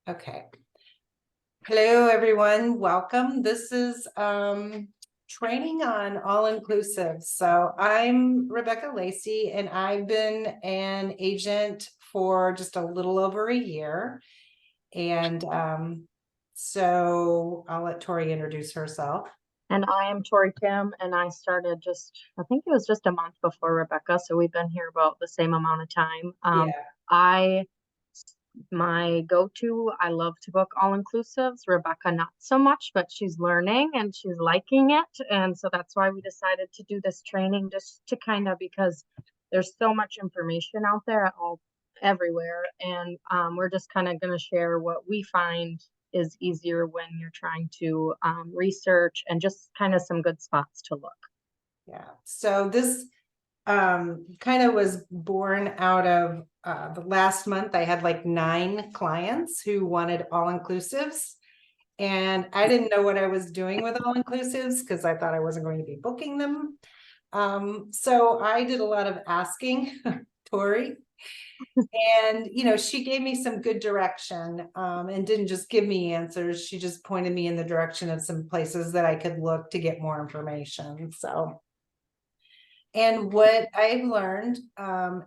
Okay. Hello, everyone. Welcome. This is training on all-inclusive. So I'm Rebecca Lacey, and I've been an agent for just a little over a year. And so I'll let Tori introduce herself. And I am Tori Kim, and I started I think it was just a month before Rebecca, so we've been here about the same amount of time. Yeah. I, my go-to, I love to book all-inclusives. Rebecca, not so much, but she's learning and she's liking it. And so that's why we decided to do this training, just to kind of, because there's so much information out there everywhere. And we're just kind of going to share what we find is easier when you're trying to research and just kind of some good spots to look. Yeah. So this kind of was born out of the last month. I had like 9 clients who wanted all-inclusives. And I didn't know what I was doing with all-inclusives because I thought I wasn't going to be booking them. So I did a lot of asking Tori. And, she gave me some good direction and didn't just give me answers. She just pointed me in the direction of some places that I could look to get more information. And what I've learned,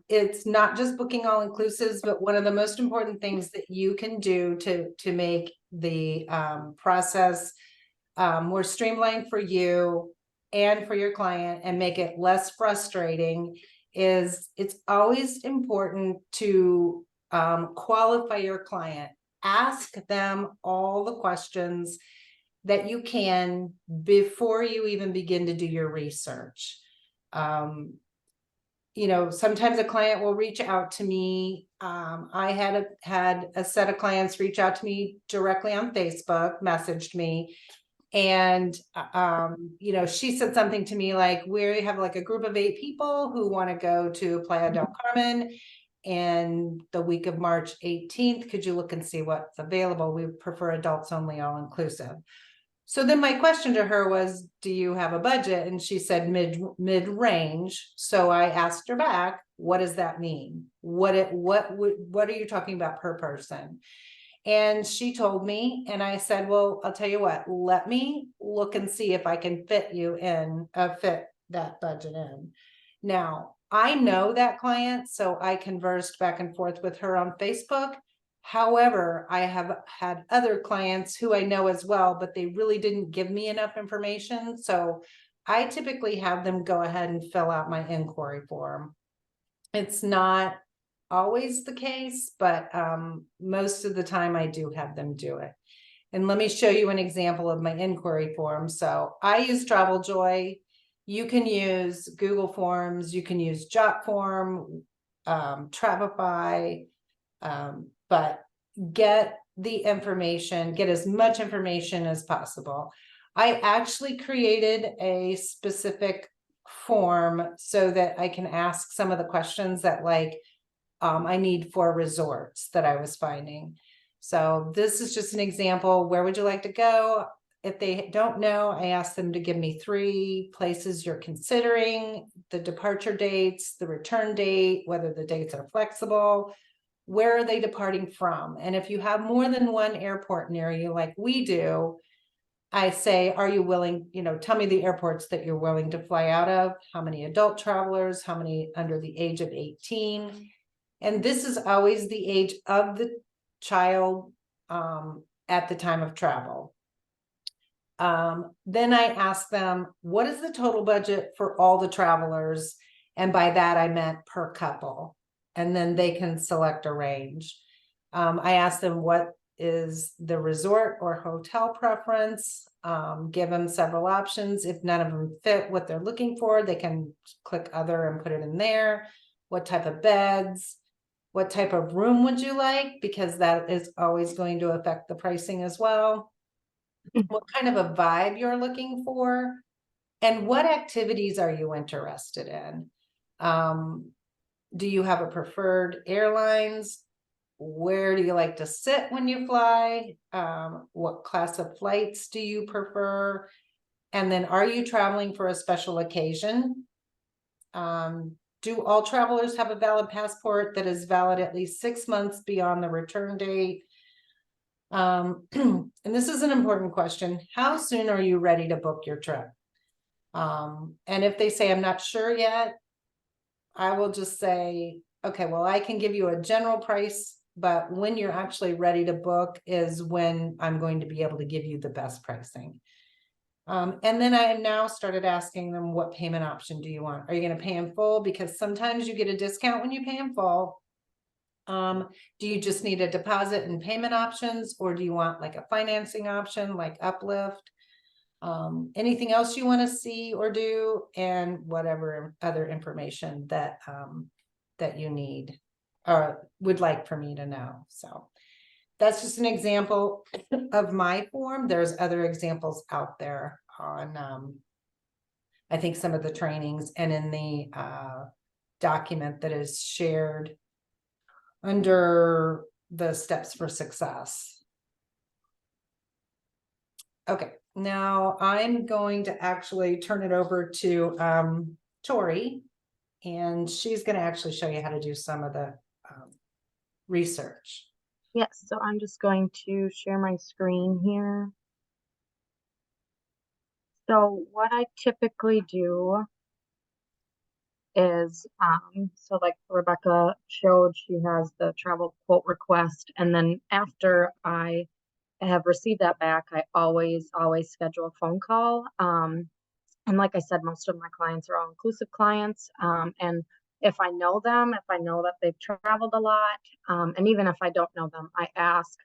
it's not just booking all-inclusives, but one of the most important things that you can do to make the process more streamlined for you and for your client and make it less frustrating is it's always important to qualify your client. Ask them all the questions that you can before you even begin to do your research. Sometimes a client will reach out to me. I had a set of clients reach out to me directly on Facebook, messaged me, and she said something to me like, we have like a group of 8 people who want to go to Playa del Carmen in the week of March 18th. Could you look and see what's available? We prefer adults only, all inclusive. So then my question to her was, do you have a budget? And she said mid-range. So I asked her back, what does that mean? What are you talking about per person? And she told me, and I said, well, I'll tell you what, let me look and see if I can fit that budget in. Now, I know that client, so I conversed back and forth with her on Facebook. However, I have had other clients who I know as well, but they really didn't give me enough information. So I typically have them go ahead and fill out my inquiry form. It's not always the case, but most of the time I do have them do it. And let me show you an example of my inquiry form. So I use TravelJoy. You can use Google Forms. You can use JotForm, Travify, but get the information, get as much information as possible. I actually created a specific form so that I can ask some of the questions that I need for resorts that I was finding. So this is just an example. Where would you like to go? If they don't know, I ask them to give me 3 places you're considering, the departure dates, the return date, whether the dates are flexible, where are they departing from? And if you have more than one airport near you, like we do, I say, are you willing, tell me the airports that you're willing to fly out of, how many adult travelers, how many under the age of 18. And this is always the age of the child at the time of travel. Then I ask them, what is the total budget for all the travelers? And by that, I meant per couple. And then they can select a range. I ask them what is the resort or hotel preference, give them several options. If none of them fit what they're looking for, they can click other and put it in there. What type of beds, what type of room would you like? Because that is always going to affect the pricing as well. What kind of a vibe you're looking for, and what activities are you interested in? Do you have a preferred airlines? Where do you like to sit when you fly? What class of flights do you prefer? And then, are you traveling for a special occasion? Do all travelers have a valid passport that is valid at least 6 months beyond the return date? And this is an important question. How soon are you ready to book your trip? And if they say, I'm not sure yet, I will just say, okay, well, I can give you a general price, but when you're actually ready to book is when I'm going to be able to give you the best pricing. And then I now started asking them, what payment option do you want? Are you going to pay in full? Because sometimes you get a discount when you pay in full. Do you just need a deposit and payment options, or do you want like a financing option like Uplift? Anything else you want to see or do, and whatever other information that that you need or would like for me to know. So that's just an example of my form. There's other examples out there on I think some of the trainings and in the document that is shared under the steps for success. Okay, now I'm going to actually turn it over to Tori, and she's going to actually show you how to do some of the research. Yes, so I'm just going to share my screen here. So what I typically do is, so like Rebecca showed, she has the travel quote request, and then after I have received that back, I always schedule a phone call. And like I said, most of my clients are all inclusive clients. And if I know them, if I know that they've traveled a lot, and even if I don't know them, I ask,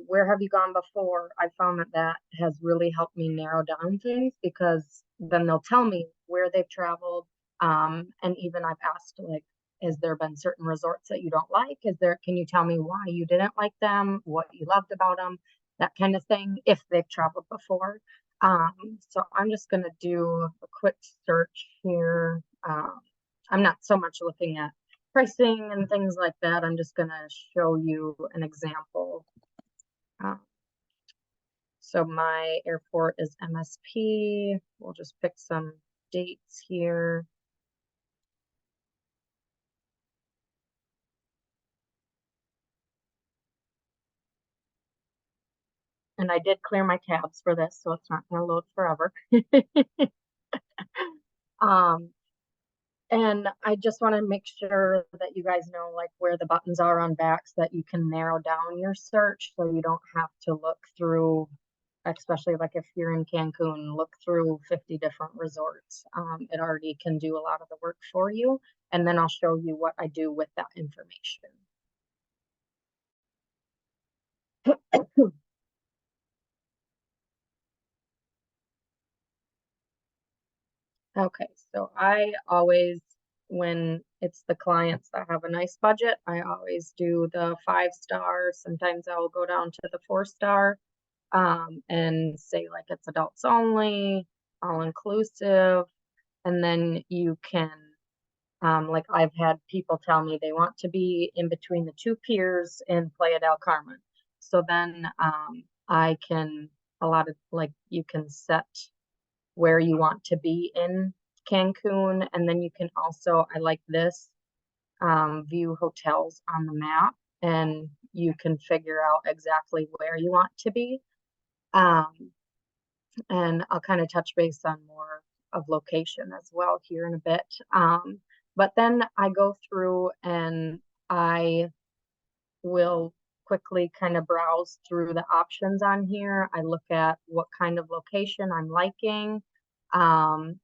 where have you gone before? I found that has really helped me narrow down things, because then they'll tell me where they've traveled. And even I've asked, like, has there been certain resorts that you don't like? Can you tell me why you didn't like them, what you loved about them, that kind of thing, if they've traveled before. So I'm just going to do a quick search here. I'm not so much looking at pricing and things like that. I'm just going to show you an example. So my airport is MSP. We'll just pick some dates here. And I did clear my tabs for this, so it's not going to load forever. And I just want to make sure that you guys know like where the buttons are on back, so that you can narrow down your search, so you don't have to look through, especially like if you're in Cancun, look through 50 different resorts. It already can do a lot of the work for you. And then I'll show you what I do with that information. Okay, so I always, when it's the clients that have a nice budget, I always do the 5 stars. Sometimes I'll go down to the 4 star, and say like it's adults only, all inclusive. And then you can, like I've had people tell me they want to be in between the 2 piers in Playa del Carmen. So then I can, a lot of like, you can set where you want to be in Cancun. And then you can also, I like this, view hotels on the map, and you can figure out exactly where you want to be. And I'll kind of touch base on more of location as well here in a bit. But then I go through and I will quickly kind of browse through the options on here. I look at what kind of location I'm liking, and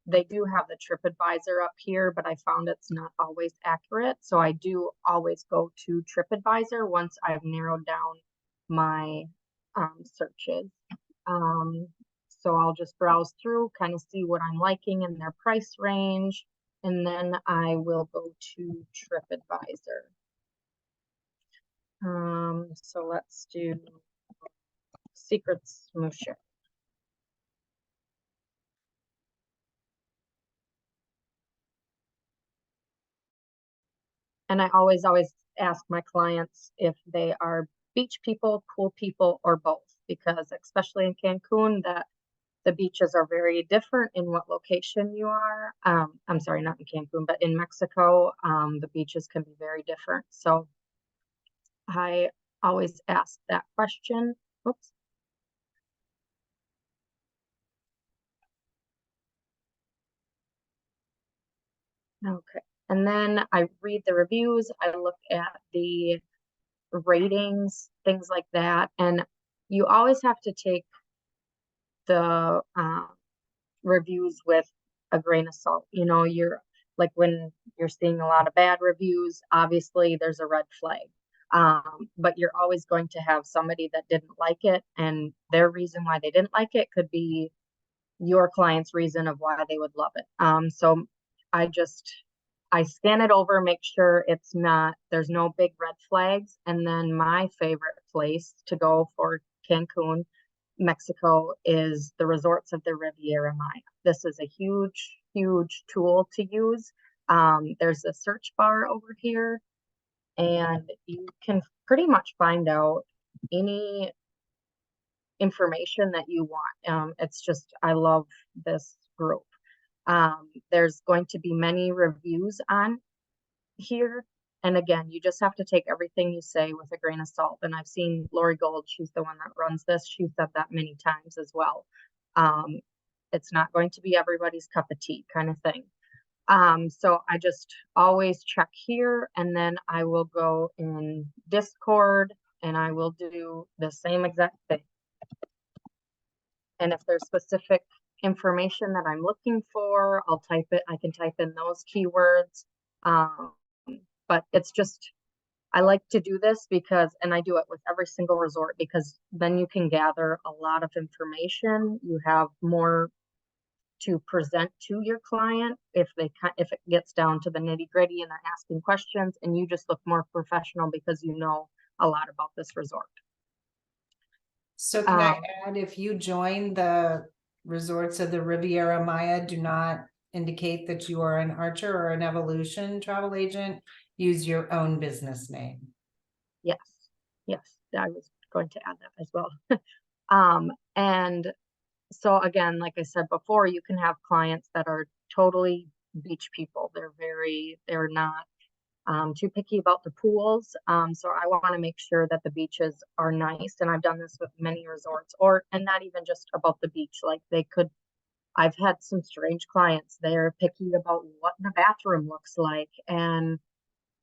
they do have the TripAdvisor up here, but I found it's not always accurate. So I do always go to TripAdvisor once I've narrowed down my searches. So I'll just browse through, kind of see what I'm liking in their price range, and then I will go to TripAdvisor. So let's do Secrets Smoocher. And I always ask my clients if they are beach people, pool people, or both, because especially in Cancun, that the beaches are very different in what location you are. I'm sorry, not in Cancun, but in Mexico, the beaches can be very different. So I always ask that question. Oops. Okay. And then I read the reviews, I look at the ratings, things like that. And you always have to take the reviews with a grain of salt. You know, you're like when you're seeing a lot of bad reviews, obviously there's a red flag. But you're always going to have somebody that didn't like it, and their reason why they didn't like it could be your client's reason of why they would love it. So I just I scan it over, make sure it's not, there's no big red flags. And then my favorite place to go for Cancun, Mexico, is the resorts of the Riviera Maya. This is a huge, huge tool to use. There's a search bar over here, and you can pretty much find out any information that you want. It's just, I love this group. There's going to be many reviews on here. And again, you just have to take everything you say with a grain of salt. And I've seen Lori Gold, she's the one that runs this. She said that many times as well. It's not going to be everybody's cup of tea kind of thing. So I just always check here, and then I will go in Discord and I will do the same exact thing. And if there's specific information that I'm looking for, I'll type it. I can type in those keywords. But it's just, I like to do this because, and I do it with every single resort, because then you can gather a lot of information. You have more to present to your client if if it gets down to the nitty gritty and they're asking questions, and you just look more professional because you know a lot about this resort. So can I add, if you join the resorts of the Riviera Maya, do not indicate that you are an Archer or an Evolution travel agent. Use your own business name. Yes, yes, I was going to add that as well. And so again, like I said before, you can have clients that are totally beach people. They're not too picky about the pools. So I want to make sure that the beaches are nice. And I've done this with many resorts, and not even just about the beach. Like I've had some strange clients. They're picky about what the bathroom looks like, and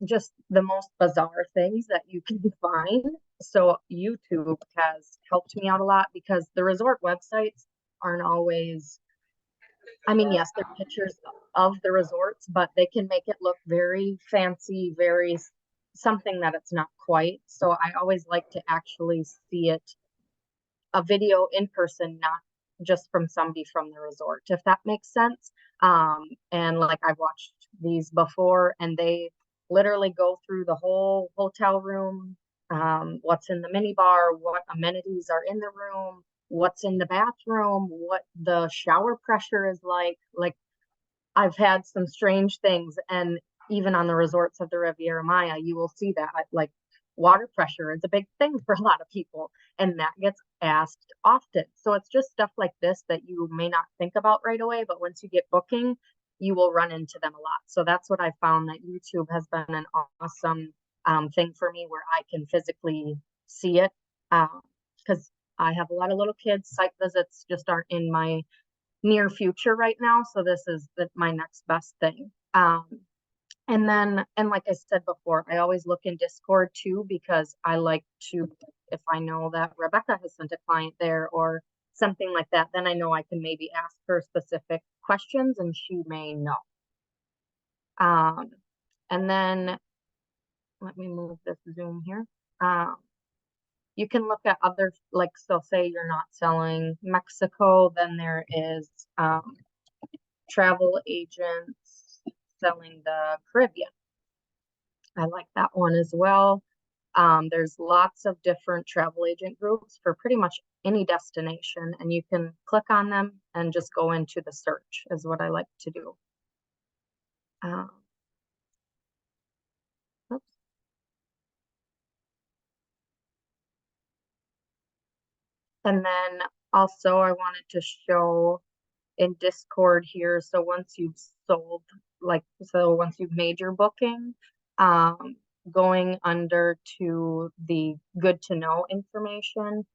just the most bizarre things that you can find. So YouTube has helped me out a lot, because the resort websites aren't always, I mean, yes, they're pictures of the resorts, but they can make it look very fancy, very something that it's not quite. So I always like to actually see it, a video in person, not just from somebody from the resort, if that makes sense. And like I've watched these before, and they literally go through the whole hotel room, what's in the mini bar, what amenities are in the room, what's in the bathroom, what the shower pressure is like. Like I've had some strange things, and even on the resorts of the Riviera Maya, you will see that like water pressure is a big thing for a lot of people, and that gets asked often. So it's just stuff like this that you may not think about right away, but once you get booking, you will run into them a lot. So that's what I found, that YouTube has been an awesome thing for me, where I can physically see it, because I have a lot of little kids. Site visits just aren't in my near future right now. So this is my next best thing. And like I said before, I always look in Discord too, because I like to, if I know that Rebecca has sent a client there or something like that, then I know I can maybe ask her specific questions and she may know. And then let me move this Zoom here. You can look at other, like, so say you're not selling Mexico, then there is travel agents selling the Caribbean. I like that one as well. There's lots of different travel agent groups for pretty much any destination, and you can click on them and just go into the search is what I like to do. Oops. And then Also, I wanted to show in Discord here. So once you've sold, once you've made your booking, um, going under to the good to know information,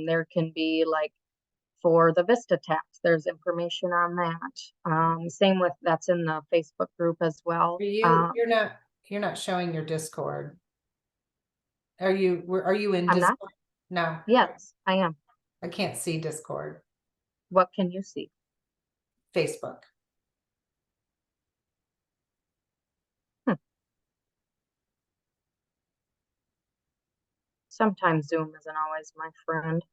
there can be like for the Vista tax, there's information on that. Same with that's in the Facebook group as well. You're not showing your Discord. Are you in I'm not? Discord? No, Yes, I am. I can't see Discord. What can you see? Facebook. Hmm. Sometimes Zoom isn't always my friend.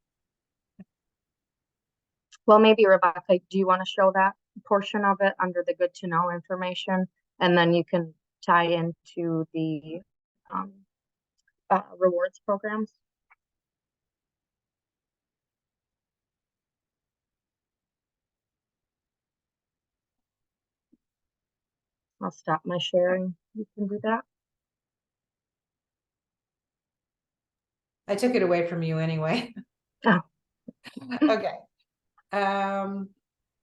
Well, maybe Rebecca, do you want to show that portion of it under the good to know information? And then you can tie into the um, rewards programs. I'll stop my sharing. You can do that. I took it away from you anyway. Oh. Okay.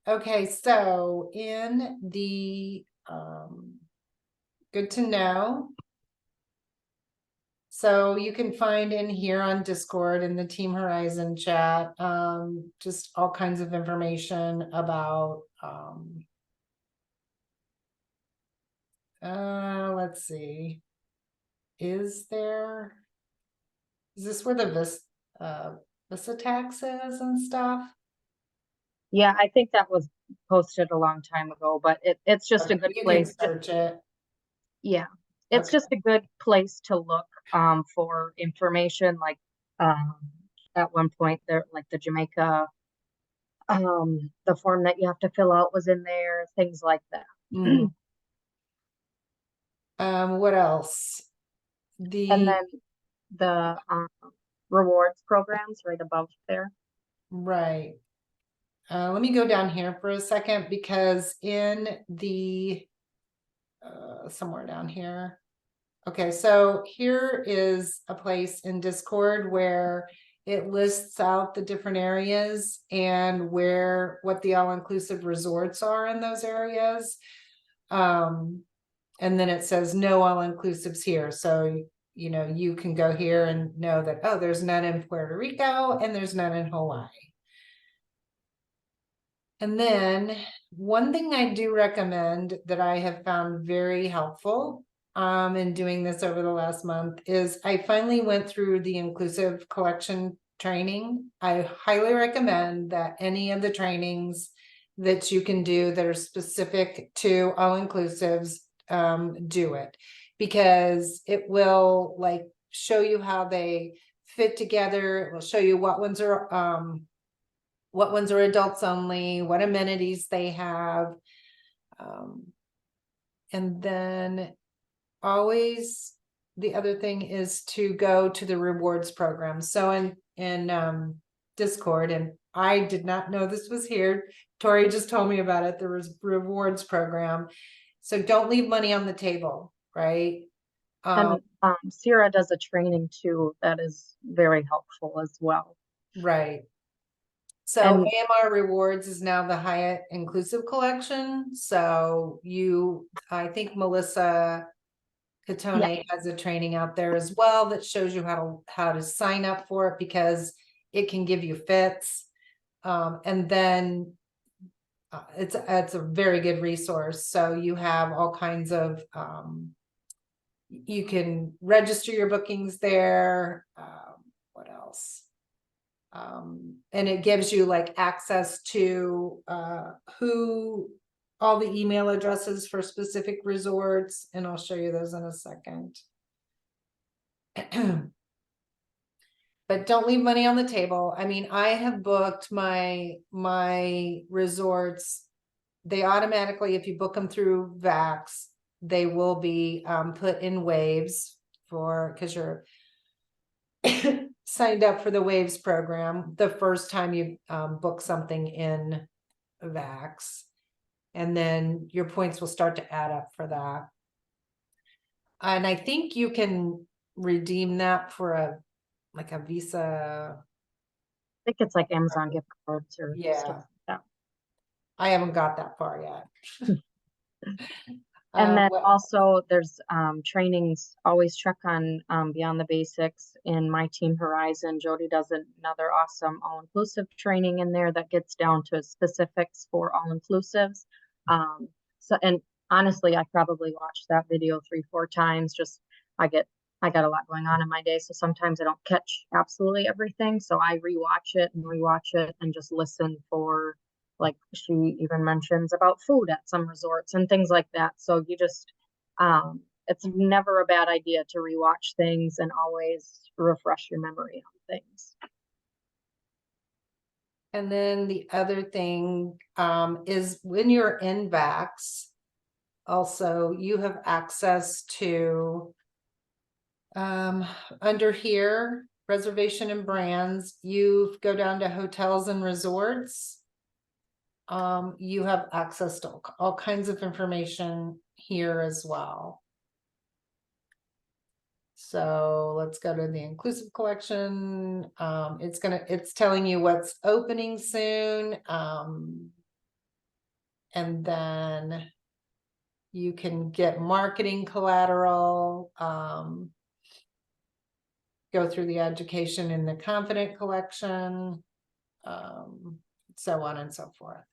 Okay, so in the good to know. So you can find in here on Discord in the Team Horizon chat, just all kinds of information about let's see. Is this where the Vista tax is and stuff? Yeah, I think that was posted a long time ago, but it's just a good You can place. search it. Yeah, it's Okay. just a good place to look for information. Like at one point there, like the Jamaica, the form that you have to fill out was in there, things like that. Mhm. What else? And then the rewards programs right above there. Right. Let me go down here for a second because in the somewhere down here. Okay, so here is a place in Discord where it lists out the different areas and what the all-inclusive resorts are in those areas. And then it says no all-inclusives here. So, you know, you can go here and know that, oh, there's none in Puerto Rico and there's none in Hawaii. And then one thing I do recommend that I have found very helpful in doing this over the last month is I finally went through the inclusive collection training. I highly recommend that any of the trainings that you can do that are specific to all inclusives, do it, because it will like show you how they fit together. It will show you what ones are adults only, what amenities they have. And then always the other thing is to go to the rewards program. So in Discord, and I did not know this was here. Tori just told me about it. There was rewards program. So don't leave money on the table, right? And Sierra does a training too that is very helpful as well. Right. So And AMR Rewards is now the Hyatt Inclusive Collection. So I think Melissa Catone has a training out there as well that shows you how to sign up for it because it can give you fits. And then it's a very good resource. So you have all kinds of you can register your bookings there. What else? And it gives you like access to who all the email addresses for specific resorts, and I'll show you those in a second. But don't leave money on the table. I mean, I have booked my resorts. They automatically, if you book them through Vax, they will be put in waves because you're signed up for the Waves program the first time you book something in Vax, and then your points will start to add up for that. And I think you can redeem that for a Visa think it's like Amazon gift cards or stuff Yeah, like that. I haven't got that far yet. And then What, also there's trainings, always check on Beyond the Basics in My Team Horizon. Jody does another awesome all-inclusive training in there that gets down to specifics for all-inclusives. So and honestly, I probably watched that video 3, 4 times. Just I get I got a lot going on in my day, so sometimes I don't catch absolutely everything. So I rewatch it and just listen for, like she even mentions about food at some resorts and things like that. So you just, it's never a bad idea to rewatch things and always refresh your memory on things. and then the other thing is when you're in VAX, also you have access to under here, reservation and brands, you go down to hotels and resorts. You have access to all kinds of information here as well. So let's go to the inclusive collection. It's telling you what's opening soon. And then you can get marketing collateral, go through the education in the confident collection, so on and so forth.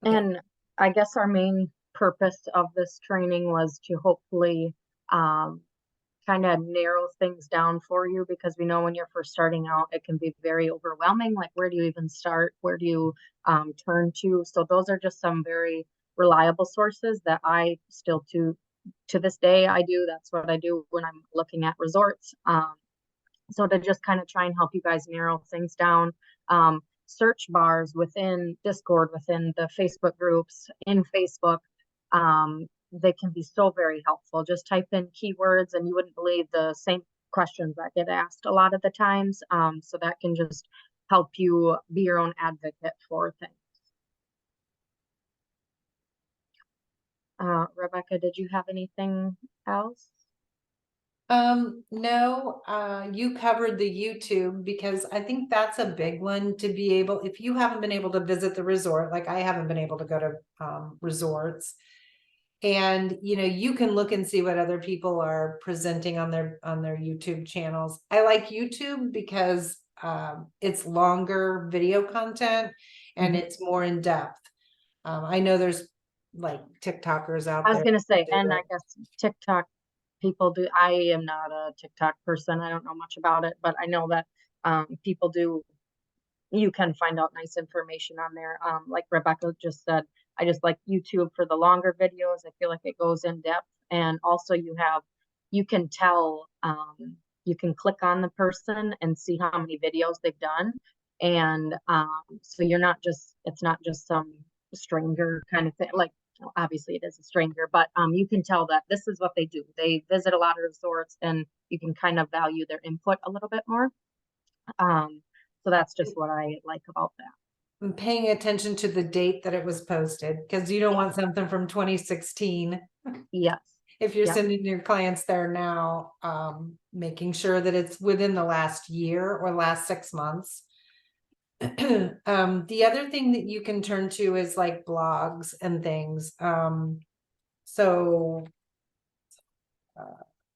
Okay. And I guess our main purpose of this training was to hopefully kind of narrow things down for you, because we know when you're first starting out, it can be very overwhelming. Like, where do you even start? Where do you turn to? So those are just some very reliable sources that I still to this day I do. That's what I do when I'm looking at resorts. So to just kind of try and help you guys narrow things down. Search bars within Discord, within the Facebook groups, in Facebook, they can be so very helpful. Just type in keywords and you wouldn't believe the same questions that get asked a lot of the times. So that can just help you be your own advocate for things. Rebecca, did you have anything else? No, you covered the YouTube, because I think that's a big one to be able, if you haven't been able to visit the resort, like I haven't been able to go to resorts, and you can look and see what other people are presenting on their YouTube channels. I like YouTube because it's longer video content and it's more in depth. I know there's like TikTokers out I was there. gonna say, that do and I it. guess TikTok people do. I am not a TikTok person. I don't know much about it, but I know that people do. You can find out nice information on there. Like Rebecca just said, I just like YouTube for the longer videos. I feel like it goes in depth, and also you can tell, you can click on the person and see how many videos they've done, and so it's not just some stranger kind of thing. Like, obviously it is a stranger, but you can tell that this is what they do. They visit a lot of resorts, and you can kind of value their input a little bit more. So that's just what I like about that. I'm paying attention to the date that it was posted, because you don't want something from 2016. Yes. If you're Yep. sending your clients there now, making sure that it's within the last year or last 6 months. The other thing that you can turn to is like blogs and things. So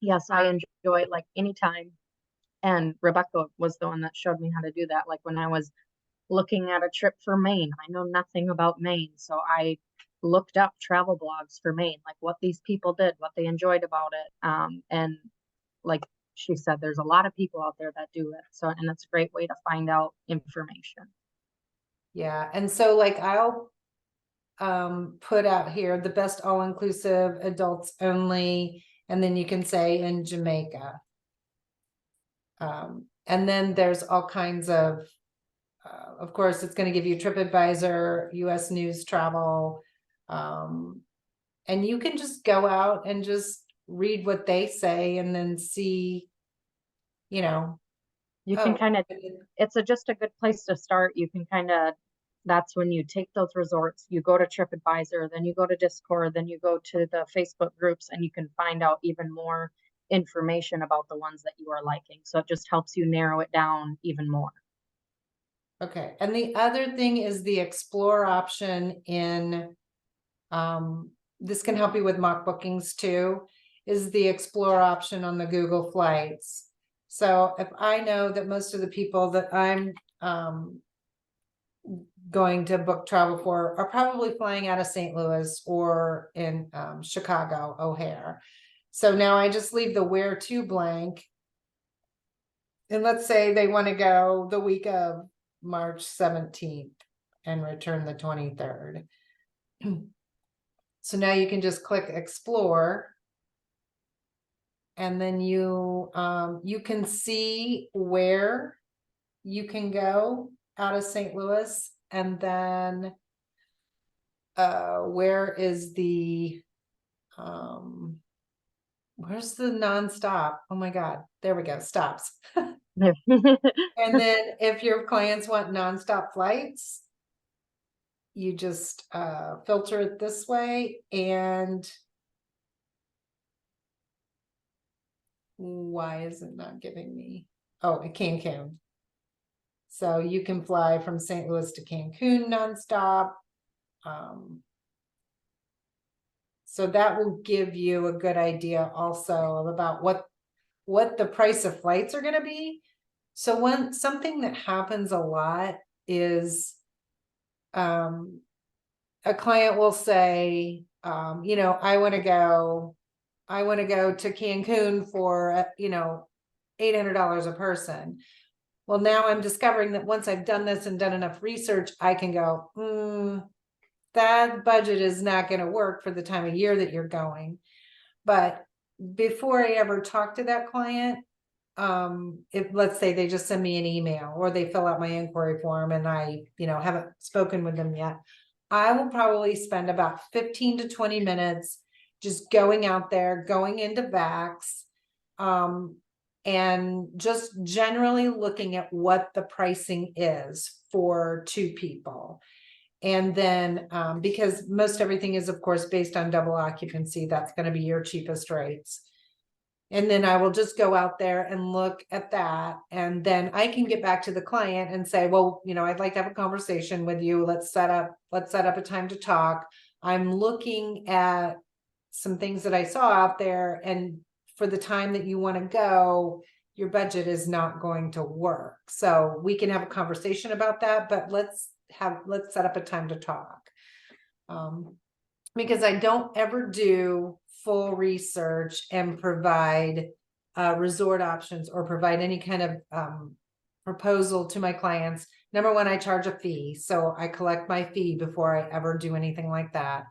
Yes, I enjoy it like anytime. And Rebecca was the one that showed me how to do that. Like when I was looking at a trip for Maine, I know nothing about Maine. So I looked up travel blogs for Maine, like what these people did, what they enjoyed about it. And like she said, there's a lot of people out there that do it. So, and it's a great way to find out information. yeah, and so like I'll put out here the best all-inclusive adults only, and then you can say in Jamaica. And then there's all kinds of course, it's going to give you TripAdvisor, US News Travel, and you can just go out and just read what they say and then see, You can oh, kind of, it's just a good place to start. You can kind of, that's when you take those resorts, you go to TripAdvisor, then you go to Discord, then you go to the Facebook groups, and you can find out even more information about the ones that you are liking. So it just helps you narrow it down even more. Okay, and the other thing is the explore option in, this can help you with mock bookings too, is the explore option on the Google Flights. So if I know that most of the people that I'm going to book travel for are probably flying out of St. Louis or in Chicago, O'Hare. So now I just leave the where to blank. And let's say they want to go the week of March 17th and return the 23rd. So now you can just click explore. And then you can see where you can go out of St. Louis, and then where is the where's the nonstop? Oh my God, there we go, stops. And then if your clients want nonstop flights, you just filter it this way. And why is it not giving me? Oh, Cancun. So you can fly from St. Louis to Cancun nonstop. So that will give you a good idea also about what the price of flights are going to be. So something that happens a lot is a client will say, I want to go to Cancun for, $800 a person. Well, now I'm discovering that once I've done this and done enough research, I can go, that budget is not going to work for the time of year that you're going. But before I ever talk to that client, if let's say they just send me an email or they fill out my inquiry form and I, haven't spoken with them yet, I will probably spend about 15 to 20 minutes just going out there, going into VAX, and just generally looking at what the pricing is for two people. And then, because most everything is, of course, based on double occupancy, that's going to be your cheapest rates. And then I will just go out there and look at that. And then I can get back to the client and say, well, I'd like to have a conversation with you. Let's set up a time to talk. I'm looking at some things that I saw out there, and for the time that you want to go, your budget is not going to work. So we can have a conversation about that, but let's set up a time to talk. Because I don't ever do full research and provide resort options or provide any kind of proposal to my clients. Number one, I charge a fee. So I collect my fee before I ever do anything like that.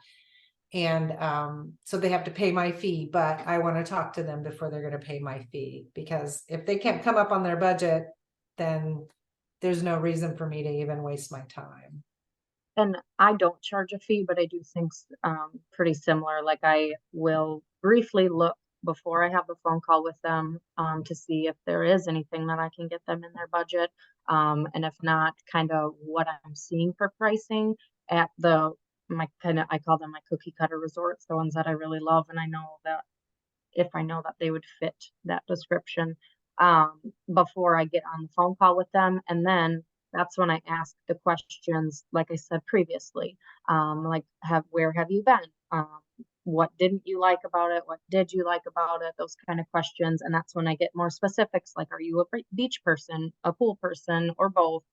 And so they have to pay my fee, but I want to talk to them before they're going to pay my fee, because if they can't come up on their budget, then there's no reason for me to even waste my time. And I don't charge a fee, but I do things pretty similar. Like I will briefly look before I have the phone call with them to see if there is anything that I can get them in their budget. And if not, kind of what I'm seeing for pricing at I call them my cookie cutter resorts, the ones that I really love. And I know that if I know that they would fit that description before I get on the phone call with them. And then that's when I ask the questions, like I said previously, like where have you been? What didn't you like about it? What did you like about it? Those kind of questions. And that's when I get more specifics, like, are you a beach person, a pool person, or both?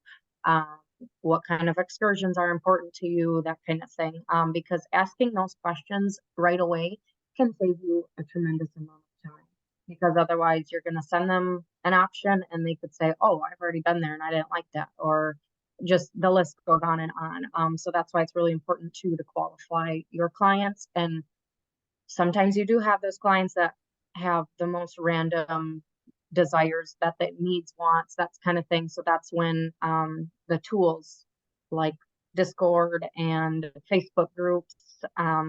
What kind of excursions are important to you? That kind of thing. Because asking those questions right away can save you a tremendous amount of time, because otherwise you're going to send them an option and they could say, oh, I've already been there and I didn't like that, or just the list goes on and on. So that's why it's really important too to qualify your clients. And sometimes you do have those clients that have the most random desires, that they needs, wants, that kind of thing. So that's when the tools like Discord and Facebook groups,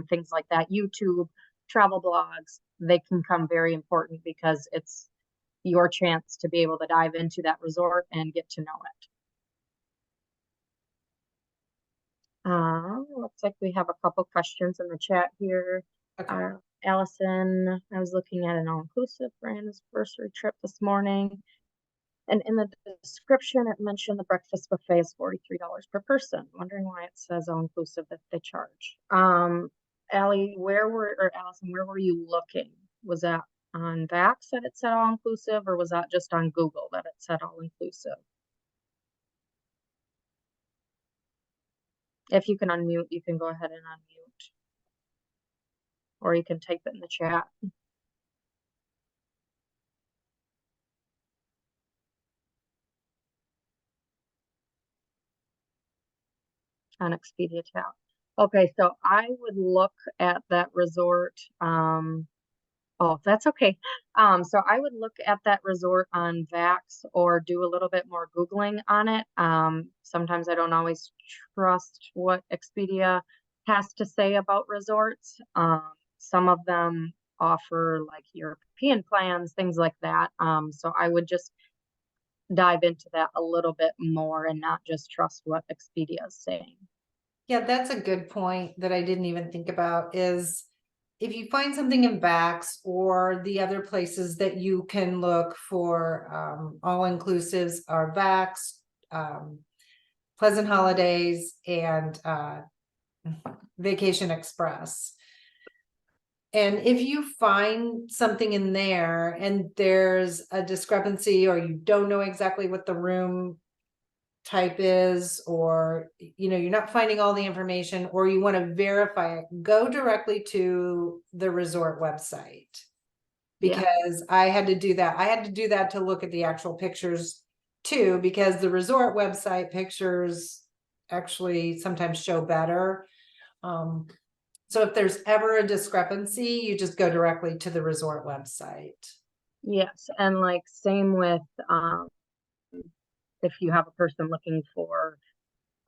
things like that, YouTube, travel blogs, they can come very important, because it's your chance to be able to dive into that resort and get to know it. Looks like we have a couple questions in the chat here. Okay. Allison, I was looking at an all-inclusive for an anniversary trip this morning. And in the description, it mentioned the breakfast buffet is $43 per person. Wondering why it says all-inclusive that they charge. Allie, or Allison, where were you looking? Was that on Vax that it said all-inclusive, or was that just on Google that it said all-inclusive? If you can unmute, you can go ahead and unmute. Or you can type it in the chat. On Expedia tab. Okay, so I would look at that resort. Oh, that's okay. So I would look at that resort on Vax or do a little bit more Googling on it. Sometimes I don't always trust what Expedia has to say about resorts. Some of them offer like European plans, things like that. So I would just dive into that a little bit more and not just trust what Expedia is saying. Yeah, that's a good point that I didn't even think about is if you find something in Vax or the other places that you can look for, all inclusives are Vax, Pleasant Holidays, and Vacation Express. And if you find something in there and there's a discrepancy or you don't know exactly what the room type is, or you're not finding all the information, or you want to verify it, go directly to the resort website. Because I had to do that to look at the actual pictures too, because the resort website pictures actually sometimes show better. So if there's ever a discrepancy, you just go directly to the resort website. Yes, and like same with if you have a person looking for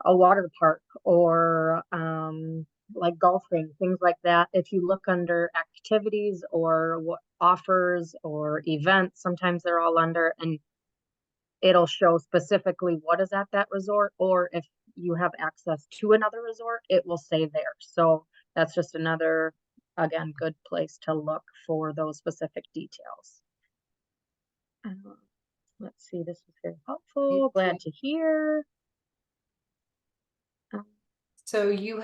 a water park or like golfing, things like that. If you look under activities or what offers or events, sometimes they're all under, and it'll show specifically what is at that resort, or if you have access to another resort, it will say there. So that's just another, again, good place to look for those specific details. Let's see, this was very helpful. Glad to hear. So you've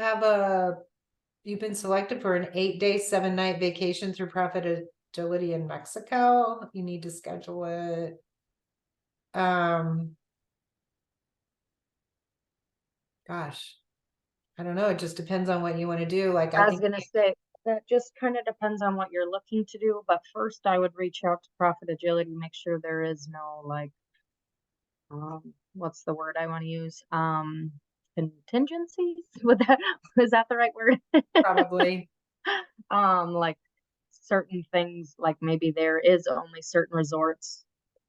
been selected for an 8-day, 7-night vacation through Profit Agility in Mexico. You need to schedule it. Gosh, I don't know. It just depends on what you want to do. Like, I was gonna say, that just kind of depends on what you're looking to do, but first I would reach out to Profit Agility, make sure there is no like, what's the word I want to use? Contingencies? Is that the right word? probably. Like certain things, like maybe there is only certain resorts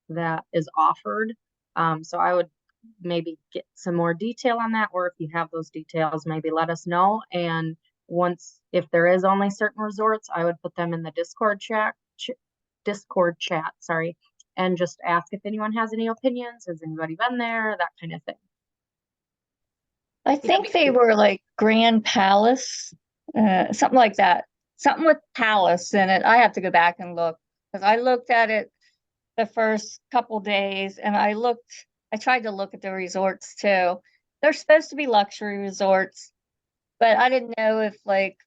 that is offered. So I would maybe get some more detail on that, or if you have those details, maybe let us know. And if there is only certain resorts, I would put them in the Discord chat, sorry, and just ask if anyone has any opinions. Has anybody been there? That kind of thing. I think they were like Grand Palace, something like that. Something with Palace in it. I have to go back and look because I looked at it the first couple days and I tried to look at the resorts too. They're supposed to be luxury resorts, but I didn't know if like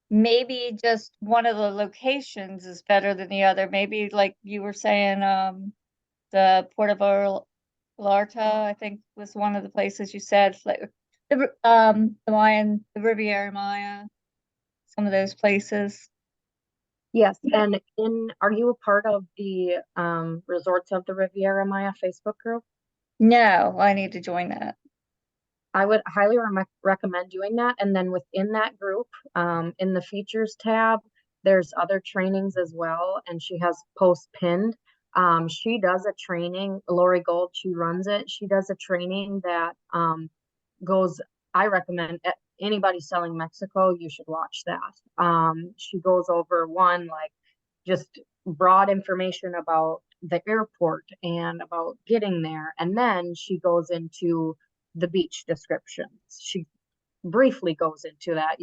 maybe just one of the locations is better than the other. Maybe like you were saying, the Puerto Vallarta, I think was one of the places you said, like the Riviera Maya, some of those places. Yes, and are you a part of the Resorts of the Riviera Maya Facebook group? No, I need to join that. I would highly recommend doing that. And then within that group, in the features tab, there's other trainings as well. And she has posts pinned. She does a training, Lori Gold, she runs it. She does a training that I recommend anybody selling Mexico, you should watch that. She goes over like just broad information about the airport and about getting there. And then she goes into the beach descriptions. She briefly goes into that.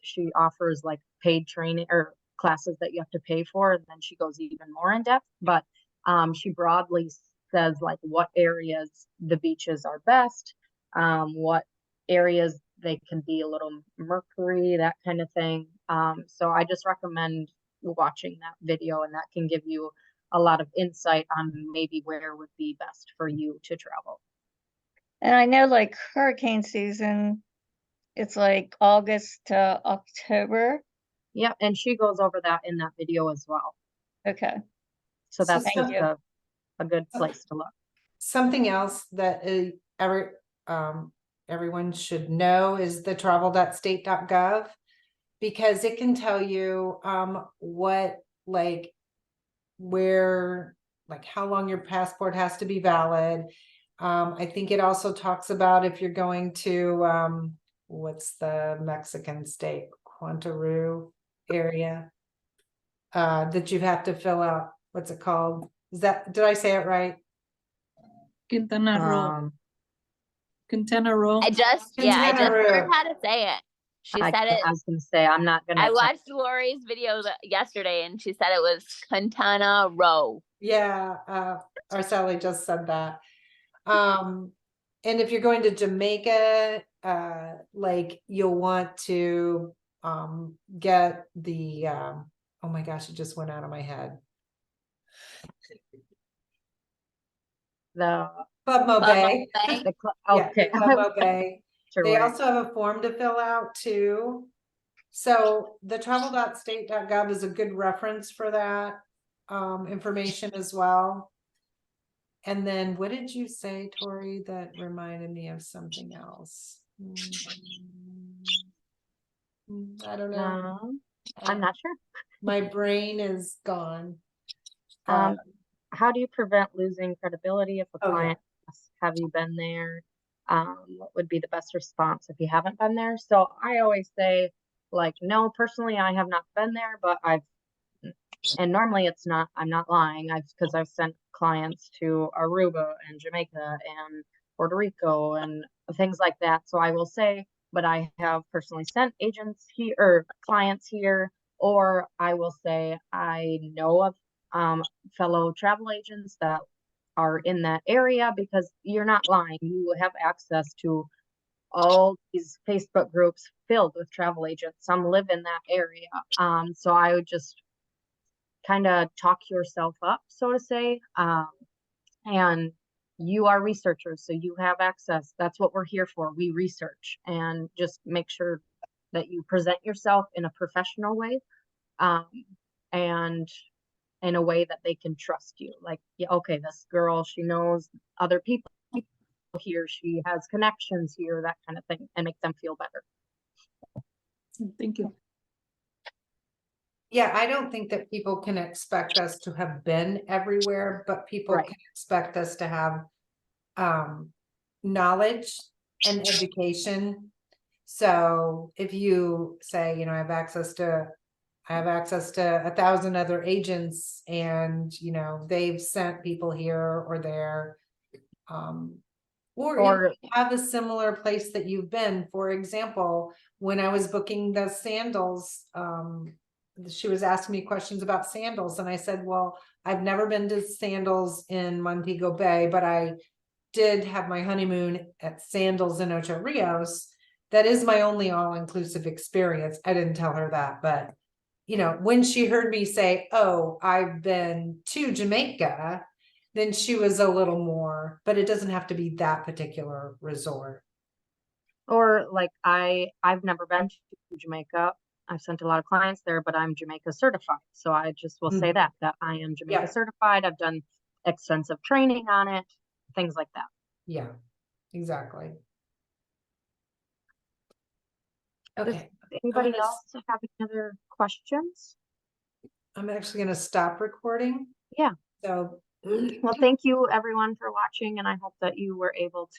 She offers like paid training or classes that you have to pay for, and then she goes even more in depth. But she broadly says like what areas the beaches are best, what areas they can be a little mercury, that kind of thing. So I just recommend watching that video, and that can give you a lot of insight on maybe where would be best for you to travel. And I know like hurricane season, it's like August to October. Yeah, and she goes over that in that video as well. Okay. So So that's thank just you. a good place to look. Something else that everyone should know is the travel.state.gov, because it can tell you what, like, where, like, how long your passport has to be valid. I think it also talks about if you're going to what's the Mexican state, Quantaru area, that you have to fill out. What's it called? Did I say it right? Quintana Roo. Quintana Roo. I just Quintana heard Roo. how to say it. She I said it. was gonna say I'm not gonna. I watched Lori's video yesterday, and she said it was Quintana Roo. Yeah, our Sally just said that. And if you're going to Jamaica, like, you'll want to get the oh my gosh, it just went out of my head. the Bubmo Bay. Bay. Yeah, okay. Bubmo Bay. Sure They where- also have a form to fill out too. So the travel.state.gov is a good reference for that information as well. And then what did you say, Tori, that reminded me of something else? I don't know. No, I'm not sure. My brain is gone. How do you prevent losing credibility if a Oh, yeah. client asks, have you been there? What would be the best response if you haven't been there? So I always say, like, no, personally, I have not been there, but and normally it's not, I'm not lying. Because I've sent clients to Aruba and Jamaica and Puerto Rico and things like that. So I will say, but I have personally sent agents here or clients here, or I will say I know of fellow travel agents that are in that area, because you're not lying. You have access to all these Facebook groups filled with travel agents. Some live in that area. So I would just kind of talk yourself up, so to say. And you are researchers, so you have access. That's what we're here for. We research, and just make sure that you present yourself in a professional way, and in a way that they can trust you. Like, yeah, okay, this girl, she knows other people here, she has connections here, that kind of thing, and make them feel better. Thank you. Yeah, I don't think that people can expect us to have been everywhere, but people Right. can expect us to have knowledge and education. So if you say, I have access to 1,000 other agents, and they've sent people here or there, or Or you have a similar place that you've been. For example, when I was booking the sandals, she was asking me questions about sandals, and I said, well, I've never been to sandals in Montego Bay, but I did have my honeymoon at Sandals in Ocho Rios. That is my only all-inclusive experience. I didn't tell her that, but when she heard me say, oh, I've been to Jamaica, then she was a little more, but it doesn't have to be that particular resort. or like I've never been to Jamaica. I've sent a lot of clients there, but I'm Jamaica certified. So I just will say that I am Jamaica Yeah. certified. I've done extensive training on it, things like that. Yeah, exactly. Does Okay, anybody gonna else have any other questions? I'm actually going to stop recording. Yeah. So Well, thank you everyone for watching, and I hope that you were able to